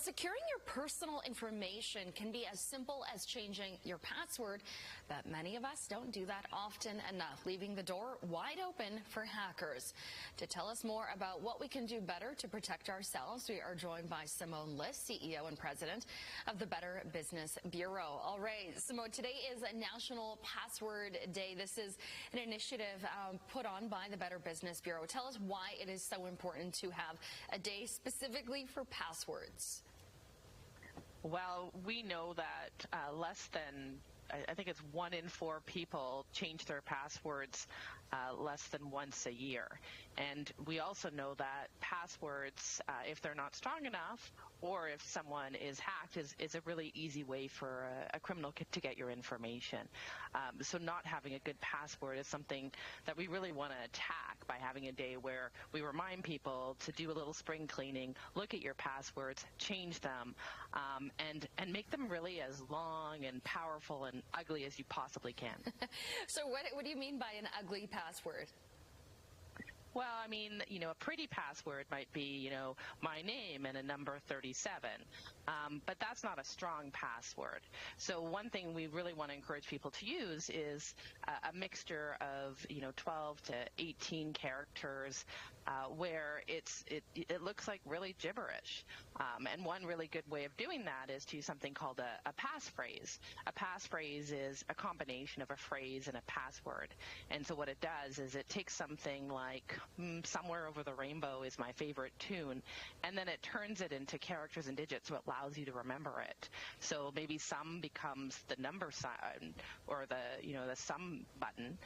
securing your personal information can be as simple as changing your password, but many of us don't do that often enough, leaving the door wide open for hackers. To tell us more about what we can do better to protect ourselves, we are joined by Simone, CEO and President of the Better Business Bureau. All right, Simone, today is a National Password Day. This is an initiative put on by the Better Business Bureau. Tell us why it is so important to have a day specifically for passwords. Well, we know that less than, I think it's 1 in 4 people change their passwords less than once a year. And we also know that passwords, if they're not strong enough, or if someone is hacked, is a really easy way for a criminal to get your information. So not having a good password is something that we really want to attack by having a day where we remind people to do a little spring cleaning, look at your passwords, change them, and make them really as long and powerful and ugly as you possibly can. So what do you mean by an ugly password? Well, I mean, a pretty password might be, my name and a number 37, but that's not a strong password. So one thing we really want to encourage people to use is a mixture of, 12 to 18 characters where it looks like really gibberish. And one really good way of doing that is to use something called a passphrase. A passphrase is a combination of a phrase and a password. And so what it does is it takes something like Somewhere Over the Rainbow is my favorite tune, and then it turns it into characters and digits so it allows you to remember it. So maybe sum becomes the number sign or the sum button.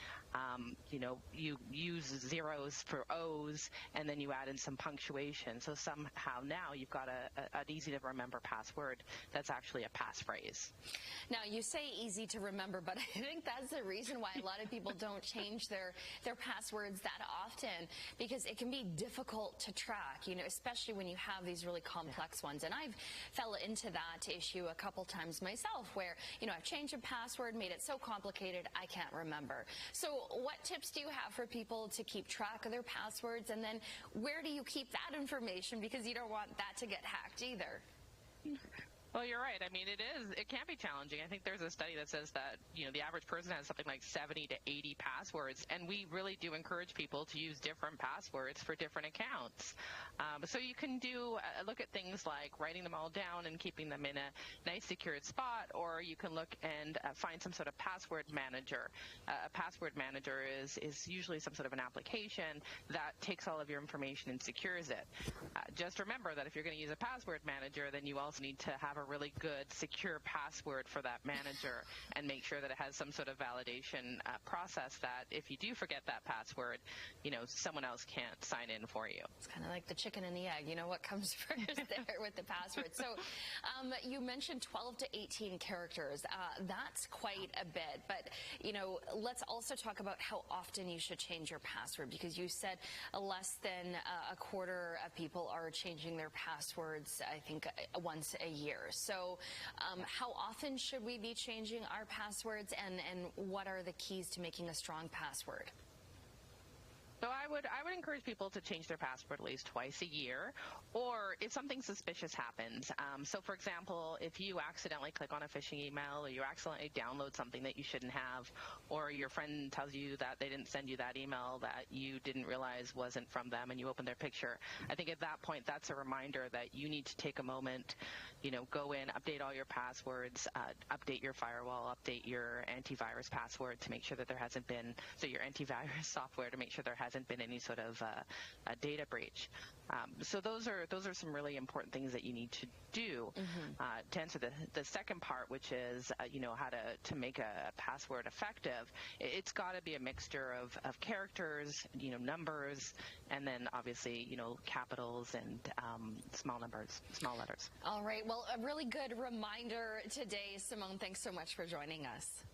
You use zeros for O's, and then you add in some punctuation. So somehow now you've got an easy to remember password that's actually a passphrase. Now, you say easy to remember, but I think that's the reason why a lot of people don't change their passwords that often, because it can be difficult to track, especially when you have these really complex ones. And I've fell into that issue a couple times myself where, I've changed a password, made it so complicated, I can't remember. So what tips do you have for people to keep track of their passwords? And then where do you keep that information? Because you don't want that to get hacked either. Well, you're right. I mean, it can be challenging. I think there's a study that says that, the average person has something like 70 to 80 passwords, and we really do encourage people to use different passwords for different accounts. So you can look at things like writing them all down and keeping them in a nice secured spot, or you can look and find some sort of password manager. A password manager is usually some sort of an application that takes all of your information and secures it. Just remember that if you're going to use a password manager, then you also need to have a really good secure password for that manager and make sure that it has some sort of validation process that if you do forget that password, someone else can't sign in for you. It's kind of like the chicken and the egg, what comes first there with the password. So you mentioned 12 to 18 characters. That's quite a bit, but let's also talk about how often you should change your password, because you said less than a quarter of people are changing their passwords, I think, once a year. So how often should we be changing our passwords, and what are the keys to making a strong password? So I would encourage people to change their password at least twice a year, or if something suspicious happens. So, for example, if you accidentally click on a phishing email, or you accidentally download something that you shouldn't have, or your friend tells you that they didn't send you that email that you didn't realize wasn't from them, and you open their picture, I think at that point that's a reminder that you need to take a moment, go in, update all your passwords, update your firewall, update your antivirus password to make sure that there hasn't been, so your antivirus software to make sure there hasn't been any sort of a data breach. So those are some really important things that you need to do. To answer the second part, which is how to make a password effective. It's got to be a mixture of characters, numbers, and then obviously capitals and small letters. All right. Well, a really good reminder today, Simone. Thanks so much for joining us.